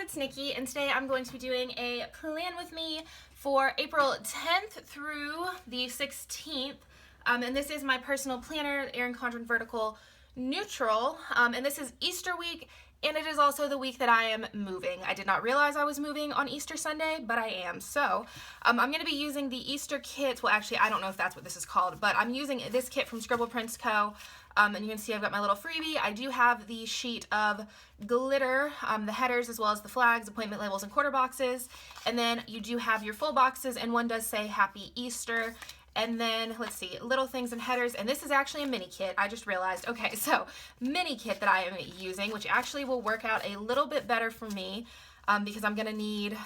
it's Nikki, and today I'm going to be doing a plan with me for April 10th through the 16th. And this is my personal planner, Erin Condren Vertical Neutral, and this is Easter week, and it is also the week that I am moving. I did not realize I was moving on Easter Sunday, but I am. So I'm going to be using the Easter kit. Well, actually, I don't know if that's what this is called, but I'm using this kit from ScribblePrintsCo. And you can see I've got my little freebie. I do have the sheet of glitter, the headers as well as the flags, appointment labels, and quarter boxes. And then you do have your full boxes, and one does say Happy Easter. And then, let's see, little things and headers. And this is actually a mini kit. I just realized. Okay, so mini kit that I am using, which actually will work out a little bit better for me because I'm going to need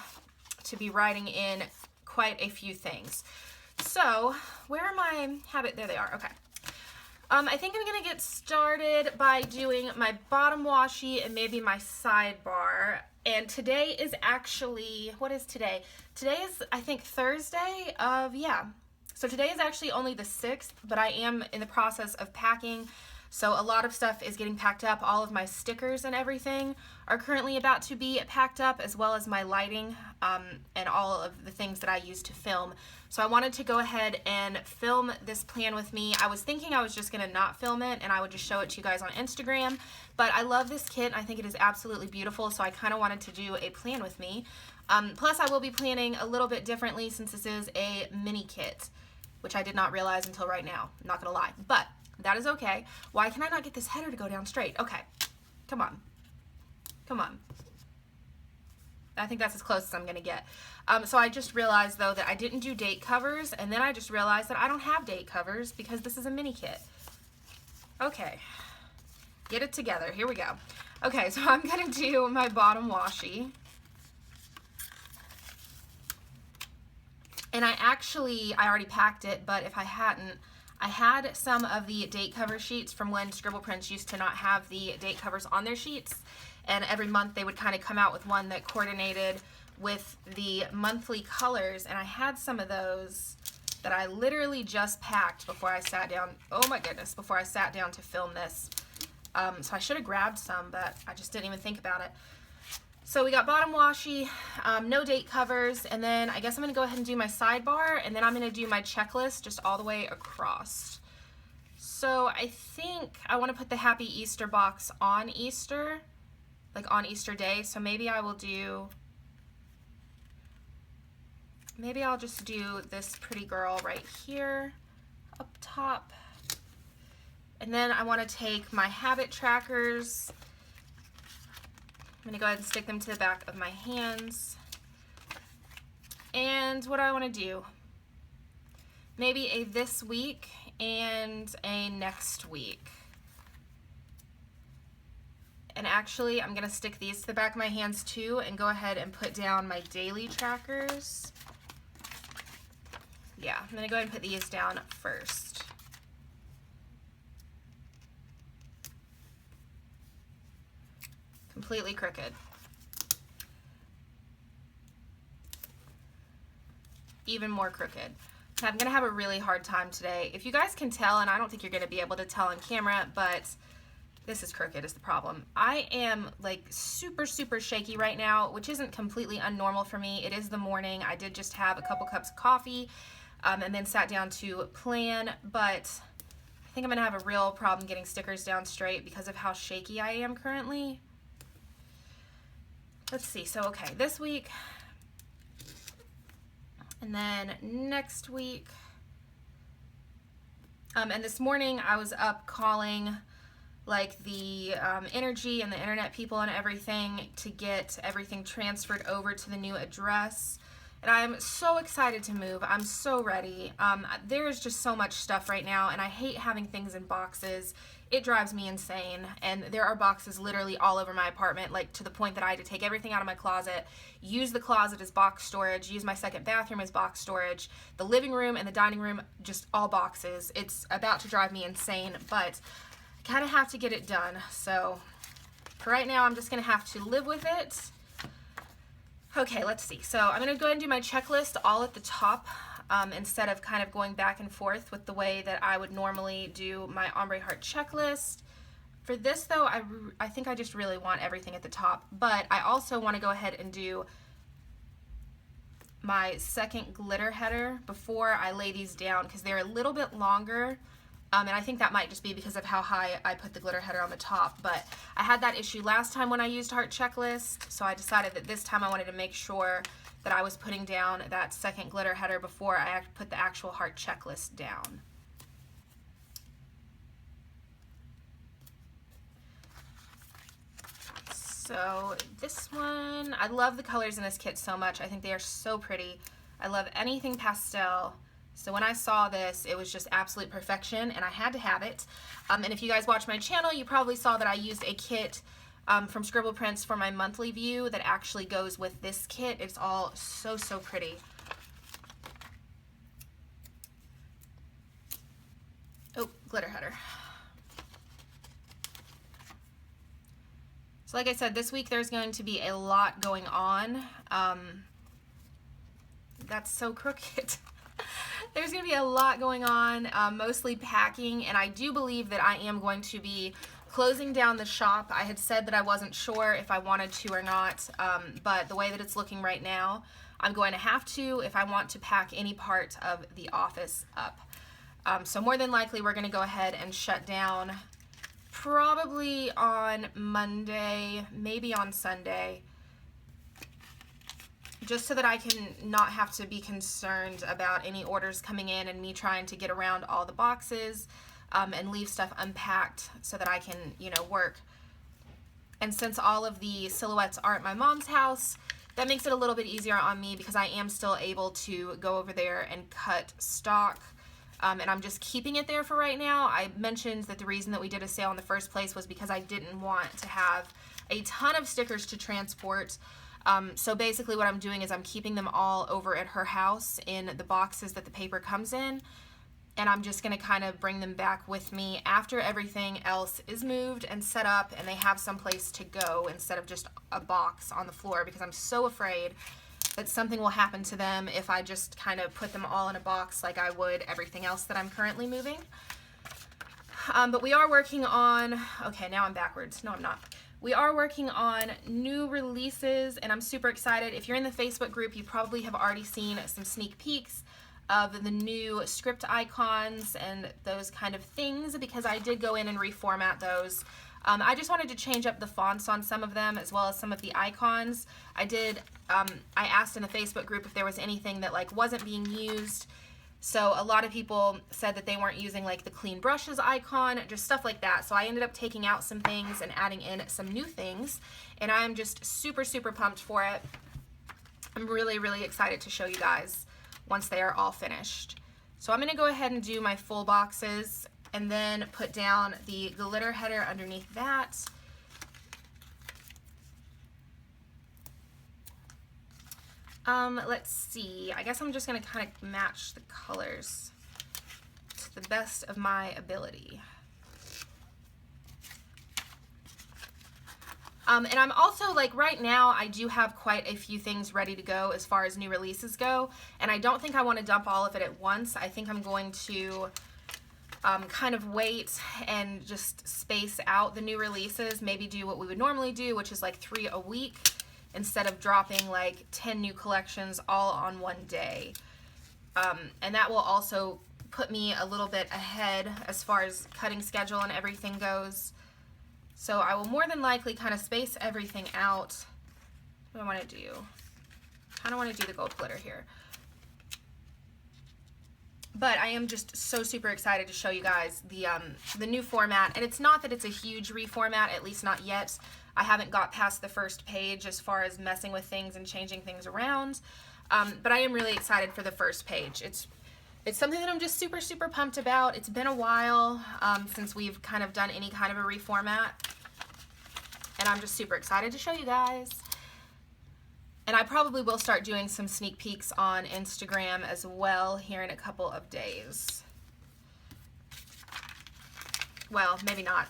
to be writing in quite a few things. So, where are my habit? There they are. Okay. I think I'm going to get started by doing my bottom washi and maybe my sidebar. And today is actually, what is today? Today is, I think, Thursday of, yeah. So today is actually only the 6th, but I am in the process of packing. So a lot of stuff is getting packed up. All of my stickers and everything are currently about to be packed up, as well as my lighting and all of the things that I use to film. So I wanted to go ahead and film this plan with me. I was thinking I was just going to not film it and I would just show it to you guys on Instagram. But I love this kit. I think it is absolutely beautiful. So I kind of wanted to do a plan with me. Plus I will be planning a little bit differently since this is a mini kit, which I did not realize until right now. I'm not going to lie. But that is okay. Why can I not get this header to go down straight? Okay. Come on. Come on. I think that's as close as I'm going to get. So I just realized, though, that I didn't do date covers, and then I just realized that I don't have date covers because this is a mini kit. Okay. Get it together. Here we go. Okay, so I'm going to do my bottom washi. And I already packed it, but if I hadn't, I had some of the date cover sheets from when Scribble Prints used to not have the date covers on their sheets, and every month they would kind of come out with one that coordinated with the monthly colors, and I had some of those that I literally just packed before I sat down, oh my goodness, before I sat down to film this. So I should have grabbed some, but I just didn't even think about it. So we got bottom washi, no date covers, and then I guess I'm going to go ahead and do my sidebar, and then I'm going to do my checklist just all the way across. So I think I want to put the Happy Easter box on Easter, like on Easter Day, so maybe I will do, maybe I'll just do this pretty girl right here up top. And then I want to take my habit trackers. I'm going to go ahead and stick them to the back of my hands. And what do I want to do? Maybe a this week and a next week. And actually, I'm going to stick these to the back of my hands too and go ahead and put down my daily trackers. Yeah, I'm going to go ahead and put these down first. Completely crooked. Even more crooked. I'm going to have a really hard time today. If you guys can tell, and I don't think you're going to be able to tell on camera, but this is crooked is the problem. I am like super shaky right now, which isn't completely unnormal for me. It is the morning. I did just have a couple cups of coffee and then sat down to plan, but I think I'm going to have a real problem getting stickers down straight because of how shaky I am currently. Let's see, so okay, this week, and then next week, and this morning I was up calling like the energy and the internet people and everything to get everything transferred over to the new address. And I'm so excited to move. I'm so ready. There's just so much stuff right now, and I hate having things in boxes. It drives me insane, and there are boxes literally all over my apartment, like to the point that I had to take everything out of my closet, use the closet as box storage, use my second bathroom as box storage, the living room and the dining room, just all boxes. It's about to drive me insane, but I kind of have to get it done. So for right now, I'm just going to have to live with it. Okay, let's see. So I'm going to go ahead and do my checklist all at the top instead of kind of going back and forth with the way that I would normally do my ombre heart checklist. For this though, I think I just really want everything at the top, but I also want to go ahead and do my second glitter header before I lay these down because they're a little bit longer, and I think that might just be because of how high I put the glitter header on the top, but I had that issue last time when I used Heart Checklist, so I decided that this time I wanted to make sure that I was putting down that second glitter header before I put the actual Heart Checklist down. So this one, I love the colors in this kit so much. I think they are so pretty. I love anything pastel. So when I saw this, it was just absolute perfection and I had to have it. And if you guys watch my channel, you probably saw that I used a kit from Scribble Prints for my monthly view that actually goes with this kit. It's all so, so pretty. Oh, glitter header. So like I said, this week there's going to be a lot going on. That's so crooked. There's going to be a lot going on, mostly packing, and I do believe that I am going to be closing down the shop. I had said that I wasn't sure if I wanted to or not, but the way that it's looking right now, I'm going to have to if I want to pack any part of the office up. So more than likely we're going to go ahead and shut down probably on Monday, maybe on Sunday, just so that I can not have to be concerned about any orders coming in and me trying to get around all the boxes and leave stuff unpacked so that I can, you know, work. And since all of the silhouettes are at my mom's house, that makes it a little bit easier on me because I am still able to go over there and cut stock. And I'm just keeping it there for right now. I mentioned that the reason that we did a sale in the first place was because I didn't want to have a ton of stickers to transport. So basically what I'm doing is I'm keeping them all over at her house in the boxes that the paper comes in. And I'm just going to kind of bring them back with me after everything else is moved and set up and they have some place to go instead of just a box on the floor, because I'm so afraid that something will happen to them if I just kind of put them all in a box like I would everything else that I'm currently moving. But we are working on, okay, now I'm backwards. No, I'm not. We are working on new releases and I'm super excited. If you're in the Facebook group, you probably have already seen some sneak peeks of the new script icons and those kind of things because I did go in and reformat those. I just wanted to change up the fonts on some of them as well as some of the icons. I asked in the Facebook group if there was anything that like wasn't being used. So a lot of people said that they weren't using like the clean brushes icon, just stuff like that. So I ended up taking out some things and adding in some new things. And I'm just super, super pumped for it. I'm really, really excited to show you guys once they are all finished. So I'm going to go ahead and do my full boxes and then put down the glitter header underneath that. Let's see, I guess I'm just going to kind of match the colors to the best of my ability. And I'm also like right now I do have quite a few things ready to go as far as new releases go, and I don't think I want to dump all of it at once. I think I'm going to kind of wait and just space out the new releases, maybe do what we would normally do, which is like 3 a week instead of dropping like 10 new collections all on one day. And that will also put me a little bit ahead as far as cutting schedule and everything goes. So I will more than likely kind of space everything out. What do I want to do? I kind of want to do the gold glitter here. But I am just so super excited to show you guys the new format. And it's not that it's a huge reformat, at least not yet. I haven't got past the first page as far as messing with things and changing things around. But I am really excited for the first page. It's something that I'm just super, super pumped about. It's been a while since we've kind of done any kind of a reformat. And I'm just super excited to show you guys. And I probably will start doing some sneak peeks on Instagram as well here in a couple of days. Well, maybe not.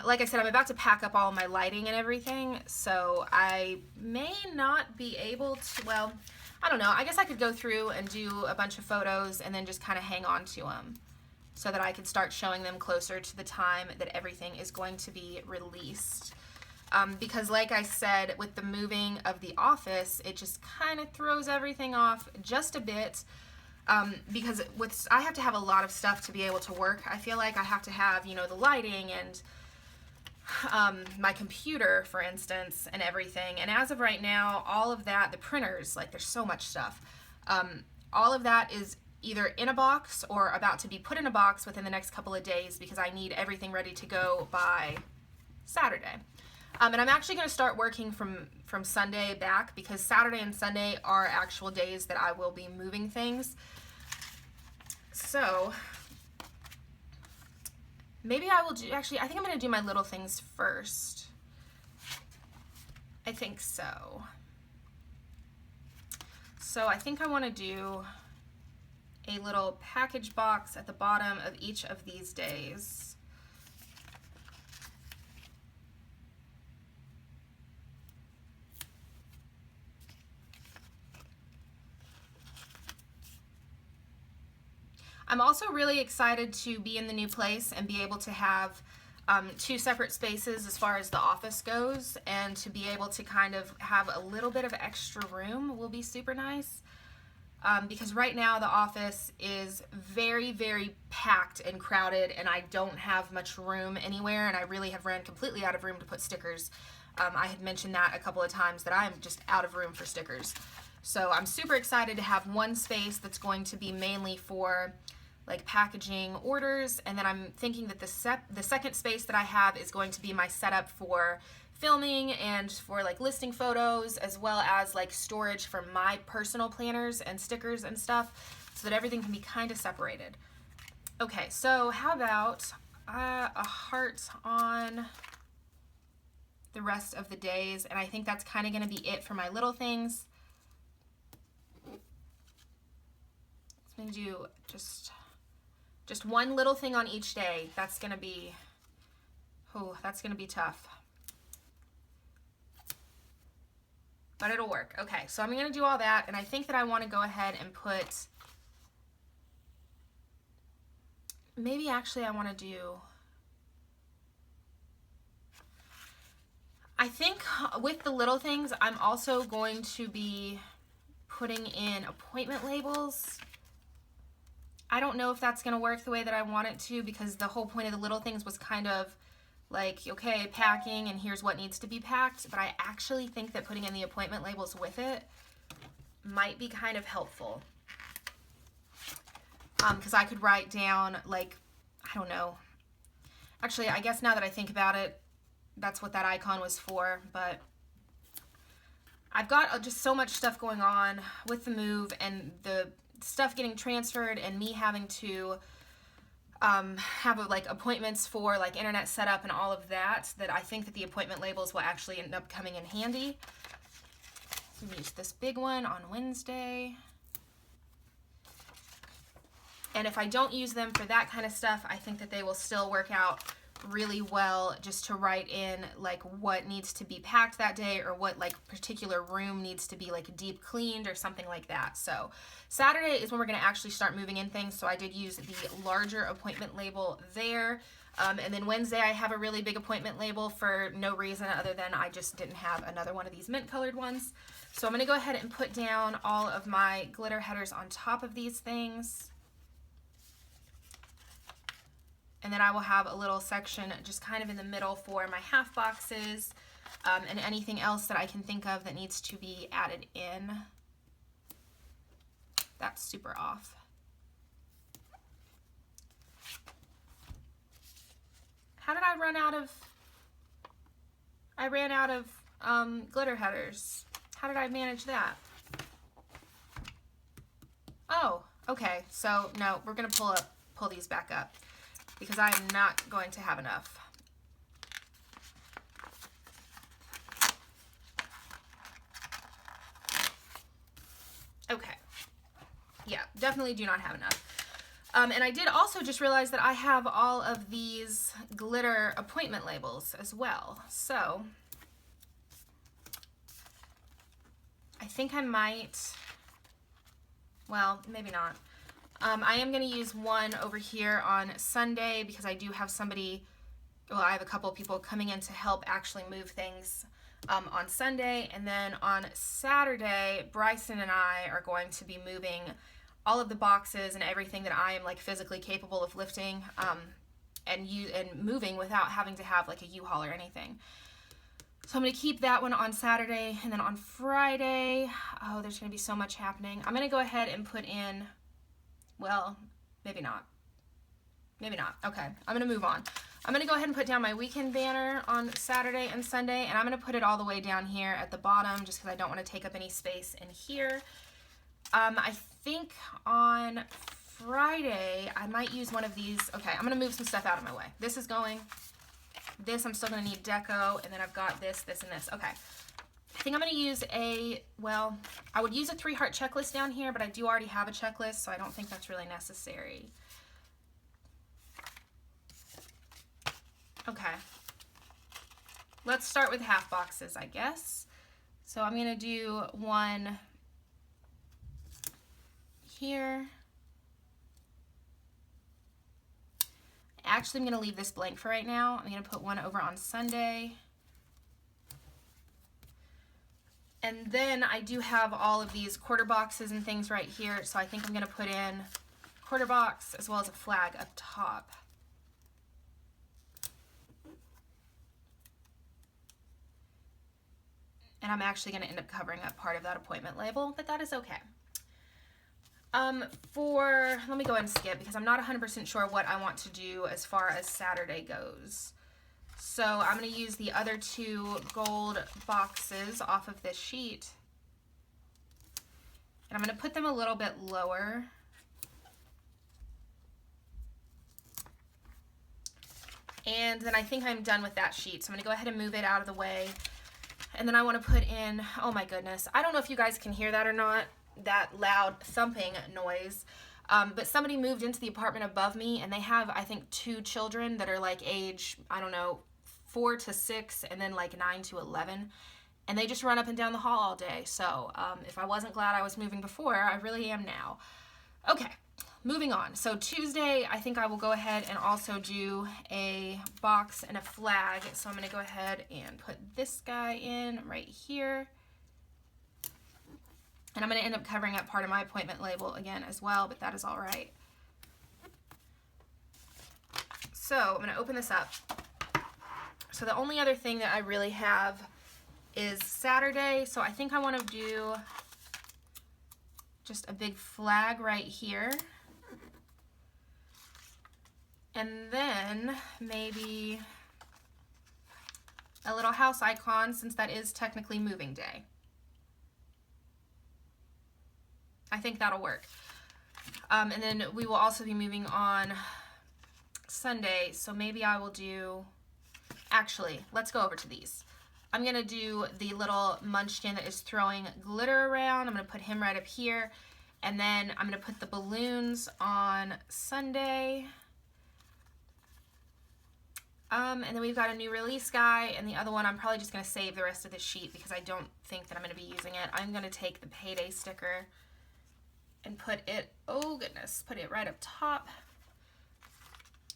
Like I said, I'm about to pack up all my lighting and everything, so I may not be able to, well, I don't know. I guess I could go through and do a bunch of photos and then just kind of hang on to them. so that I can start showing them closer to the time that everything is going to be released. Because like I said, with the moving of the office, it just kind of throws everything off just a bit. Because I have to have a lot of stuff to be able to work. I feel like I have to have, you know, the lighting and my computer, for instance, and everything. And as of right now, all of that, the printers, like there's so much stuff. All of that is either in a box or about to be put in a box within the next couple of days because I need everything ready to go by Saturday. And I'm actually going to start working from Sunday back because Saturday and Sunday are actual days that I will be moving things. So maybe I will do, actually, I think I'm going to do my little things first. I think so. So I think I want to do a little package box at the bottom of each of these days. I'm also really excited to be in the new place and be able to have 2 separate spaces as far as the office goes, and to be able to kind of have a little bit of extra room will be super nice. Because right now the office is very, very packed and crowded, and I don't have much room anywhere, and I really have ran completely out of room to put stickers. I had mentioned that a couple of times, that I'm just out of room for stickers. So I'm super excited to have one space that's going to be mainly for like packaging orders, and then I'm thinking that the second space that I have is going to be my setup for filming and for like listing photos, as well as like storage for my personal planners and stickers and stuff, so that everything can be kind of separated. Okay, so how about a heart on the rest of the days, and I think that's kind of going to be it for my little things. I'm going to do just one little thing on each day. That's going to be, that's going to be tough. But it'll work. Okay, so I'm going to do all that, and I think that I want to go ahead and put, maybe actually I want to do, I think with the little things, I'm also going to be putting in appointment labels. I don't know if that's going to work the way that I want it to, because the whole point of the little things was kind of like, okay, packing and here's what needs to be packed, but I actually think that putting in the appointment labels with it might be kind of helpful. Because I could write down, like, I don't know. Actually, I guess now that I think about it, that's what that icon was for, but I've got just so much stuff going on with the move and the stuff getting transferred and me having to have like appointments for like internet setup and all of that, that I think that the appointment labels will actually end up coming in handy. So I'm gonna use this big one on Wednesday. And if I don't use them for that kind of stuff, I think that they will still work out really well just to write in like what needs to be packed that day, or what like particular room needs to be like deep cleaned or something like that. So Saturday is when we're going to actually start moving in things, so I did use the larger appointment label there. And then Wednesday I have a really big appointment label for no reason other than I just didn't have another one of these mint colored ones. So I'm going to go ahead and put down all of my glitter headers on top of these things. And then I will have a little section just kind of in the middle for my half boxes, and anything else that I can think of that needs to be added in. That's super off. How did I run out of, I ran out of glitter headers. How did I manage that? Oh, okay, so no, we're gonna pull these back up, because I am not going to have enough. Okay. Yeah, definitely do not have enough. And I did also just realize that I have all of these glitter appointment labels as well. So I think I might, well, maybe not. I am going to use one over here on Sunday because I do have somebody, well, I have a couple of people coming in to help actually move things on Sunday. And then on Saturday, Bryson and I are going to be moving all of the boxes and everything that I am like physically capable of lifting and moving without having to have like a U-Haul or anything. So I'm going to keep that one on Saturday. And then on Friday, oh, there's going to be so much happening. I'm going to go ahead and put in, well, maybe not. Maybe not. Okay, I'm going to move on. I'm going to go ahead and put down my weekend banner on Saturday and Sunday, and I'm going to put it all the way down here at the bottom just because I don't want to take up any space in here. I think on Friday, I might use one of these. Okay, I'm going to move some stuff out of my way. This is going. This I'm still going to need deco, and then I've got this, this, and this. Okay. I think I'm going to use a, well, I would use a 3-heart checklist down here, but I do already have a checklist, so I don't think that's really necessary. Okay. Let's start with half boxes, I guess. So I'm going to do one here. Actually, I'm going to leave this blank for right now. I'm going to put one over on Sunday. And then I do have all of these quarter boxes and things right here, so I think I'm going to put in quarter box as well as a flag up top. And I'm actually going to end up covering up part of that appointment label, but that is okay. Let me go ahead and skip because I'm not 100% sure what I want to do as far as Saturday goes. So I'm going to use the other 2 gold boxes off of this sheet. And I'm going to put them a little bit lower. And then I think I'm done with that sheet. So I'm going to go ahead and move it out of the way. And then I want to put in, oh my goodness, I don't know if you guys can hear that or not, that loud thumping noise. But somebody moved into the apartment above me, and they have, I think, 2 children that are like age, I don't know, 4 to 6, and then like 9 to 11. And they just run up and down the hall all day. So if I wasn't glad I was moving before, I really am now. Okay, moving on. So Tuesday, I think I will go ahead and also do a box and a flag. So I'm going to go ahead and put this guy in right here. And I'm going to end up covering up part of my appointment label again as well, but that is all right. So I'm going to open this up. So the only other thing that I really have is Saturday. So I think I want to do just a big flag right here. And then maybe a little house icon since that is technically moving day. I think that'll work. And then we will also be moving on Sunday, so maybe I will do, actually, let's go over to these. I'm going to do the little munchkin that is throwing glitter around. I'm going to put him right up here, and then I'm going to put the balloons on Sunday. And then we've got a new release guy, and the other one I'm probably just going to save the rest of the sheet because I don't think that I'm going to be using it. I'm going to take the payday sticker and put it, oh goodness, put it right up top.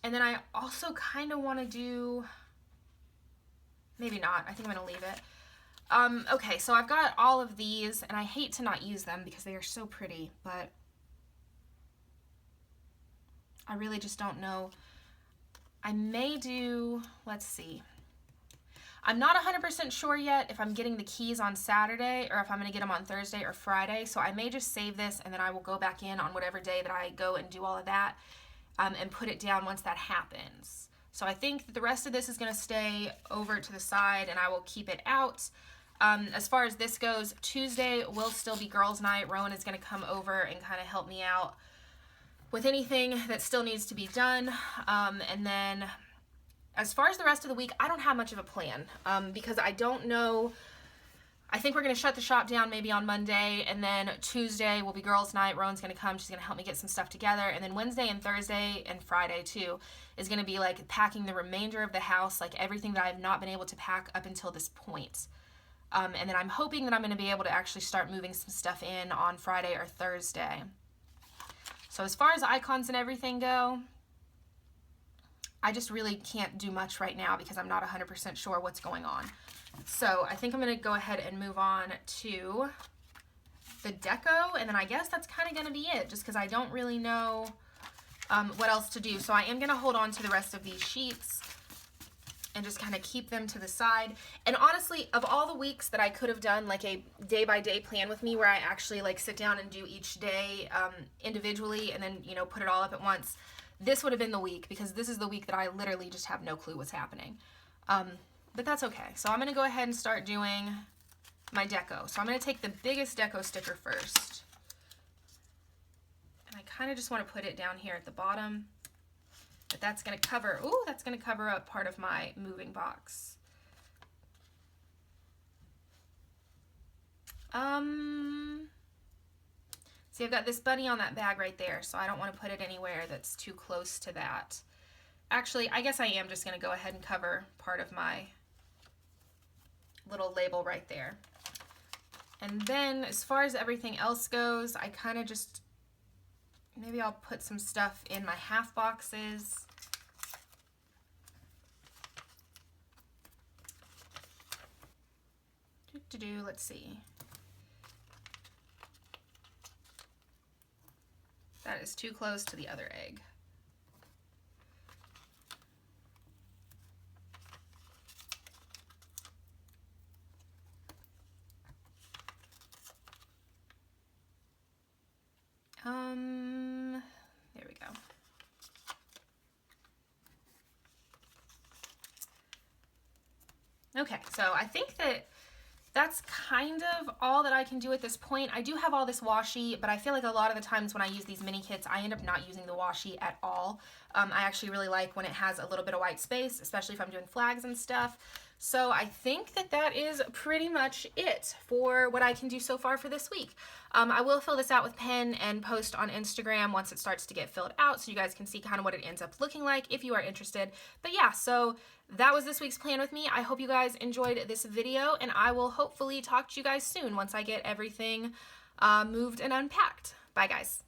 And then I also kind of want to do, maybe not, I think I'm going to leave it. Okay, so I've got all of these, and I hate to not use them because they are so pretty, but I really just don't know. I may do, let's see. I'm not 100% sure yet if I'm getting the keys on Saturday or if I'm going to get them on Thursday or Friday. So I may just save this and then I will go back in on whatever day that I go and do all of that and put it down once that happens. So I think that the rest of this is going to stay over to the side and I will keep it out. As far as this goes, Tuesday will still be girls' night. Rowan is going to come over and kind of help me out with anything that still needs to be done. And then as far as the rest of the week, I don't have much of a plan because I don't know. I think we're going to shut the shop down maybe on Monday, and then Tuesday will be girls' night. Rowan's going to come. She's going to help me get some stuff together. And then Wednesday and Thursday and Friday too is going to be like packing the remainder of the house, like everything that I've not been able to pack up until this point. And then I'm hoping that I'm going to be able to actually start moving some stuff in on Friday or Thursday. So as far as icons and everything go, I just really can't do much right now because I'm not 100% sure what's going on. So I think I'm going to go ahead and move on to the deco, and then I guess that's kind of going to be it, just because I don't really know what else to do. So I am going to hold on to the rest of these sheets and just kind of keep them to the side. And honestly, of all the weeks that I could have done like a day-by-day plan with me where I actually like sit down and do each day individually and then, you know, put it all up at once, this would have been the week, because this is the week that I literally just have no clue what's happening. But that's okay. So I'm going to go ahead and start doing my deco. So I'm going to take the biggest deco sticker first. And I kind of just want to put it down here at the bottom. But that's going to cover, ooh, that's going to cover up part of my moving box. See, I've got this bunny on that bag right there, so I don't want to put it anywhere that's too close to that. Actually, I guess I am just going to go ahead and cover part of my little label right there. And then as far as everything else goes, I kind of just, maybe I'll put some stuff in my half boxes. Let's see. That is too close to the other egg. There we go. Okay, so I think that's kind of all that I can do at this point. I do have all this washi, but I feel like a lot of the times when I use these mini kits, I end up not using the washi at all. I actually really like when it has a little bit of white space, especially if I'm doing flags and stuff. So I think that is pretty much it for what I can do so far for this week. I will fill this out with pen and post on Instagram once it starts to get filled out, so you guys can see kind of what it ends up looking like if you are interested. But yeah, so that was this week's plan with me. I hope you guys enjoyed this video, and I will hopefully talk to you guys soon once I get everything moved and unpacked. Bye, guys.